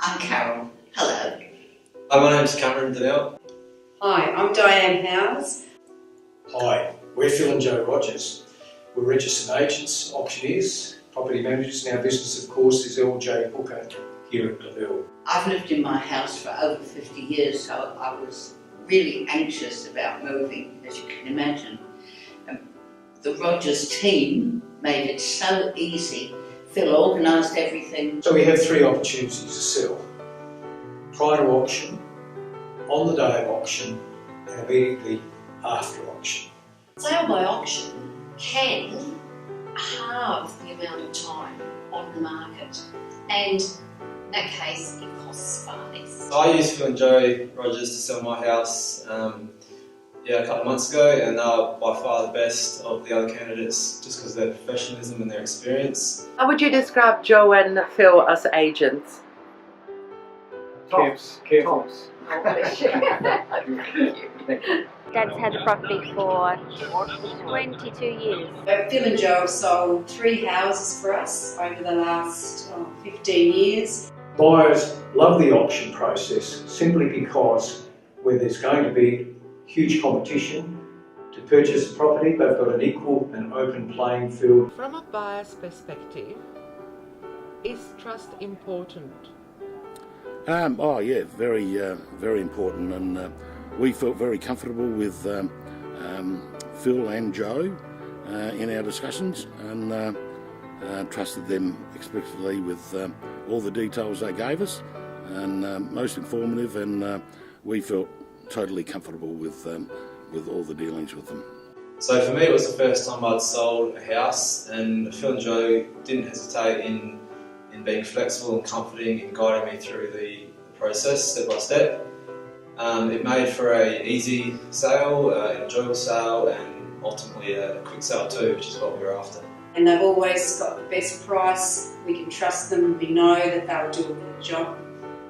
I'm Carol. Hello. Hi, my name's Cameron Glenelg. Hi, I'm Diane Howes. Hi, we're Phil and Joe Rogers. We're registered agents, auctioneers, property managers, and our business, of course, is LJ Hooker here at Glenelg. I've lived in my house for over 50 years, so I was really anxious about moving, as you can imagine. The Rogers team made it so easy. Phil organised everything. So we have three opportunities to sell: prior to auction, on the day of auction, and immediately after auction. Sale by auction can halve the amount of time on the market, and in that case it costs far less. I used Phil and Joe Rogers to sell my house a couple of months ago, and they are by far the best of the other candidates just because of their professionalism and their experience. How would you describe Joe and Phil as agents? Tops. Dad's had the property for 22 years. Phil and Joe have sold 3 houses for us over the last 15 years. Buyers love the auction process simply because where there's going to be huge competition to purchase a property, they've got an equal and open playing field. From a buyer's perspective, is trust important? Very important, and we felt very comfortable with Phil and Joe in our discussions, and trusted them explicitly with all the details they gave us, and most informative, and we felt totally comfortable with all the dealings with them. So for me it was the first time I'd sold a house, and Phil and Joe didn't hesitate in being flexible and comforting and guiding me through the process step by step. It made for an easy sale, an enjoyable sale, and ultimately a quick sale too, which is what we were after. And they've always got the best price. We can trust them. We know that they'll do a good job,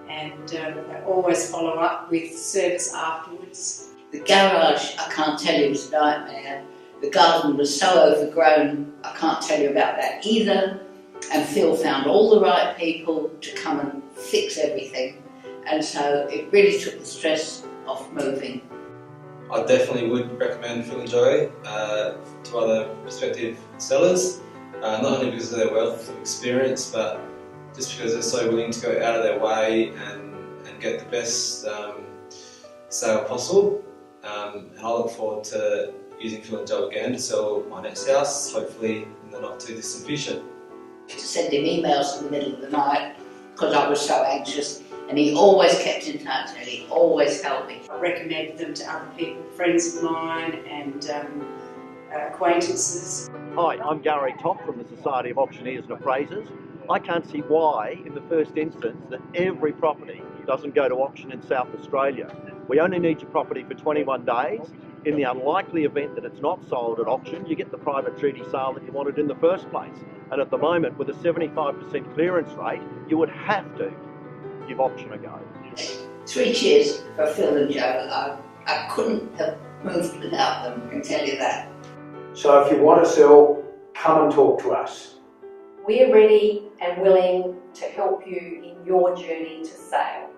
and they always follow up with service afterwards. The garage, I can't tell you, was a nightmare. The garden was so overgrown, I can't tell you about that either. And Phil found all the right people to come and fix everything. And so it really took the stress off moving. I definitely would recommend Phil and Joe to other prospective sellers, not only because of their wealth of experience, but just because they're so willing to go out of their way and get the best sale possible. And I look forward to using Phil and Joe again to sell my next house, hopefully in the not too distant future. To send him emails in the middle of the night because I was so anxious, and he always kept in touch and he always helped me. I recommended them to other people, friends of mine and acquaintances. Hi, I'm Gary Top from the Society of Auctioneers and Appraisers. I can't see why, in the first instance, that every property doesn't go to auction in South Australia. We only need your property for 21 days. In the unlikely event that it's not sold at auction, you get the private treaty sale that you wanted in the first place. And at the moment, with a 75% clearance rate, you would have to give auction a go. 3 cheers for Phil and Joe. I couldn't have moved without them, I can tell you that. So if you want to sell, come and talk to us. We're ready and willing to help you in your journey to sale.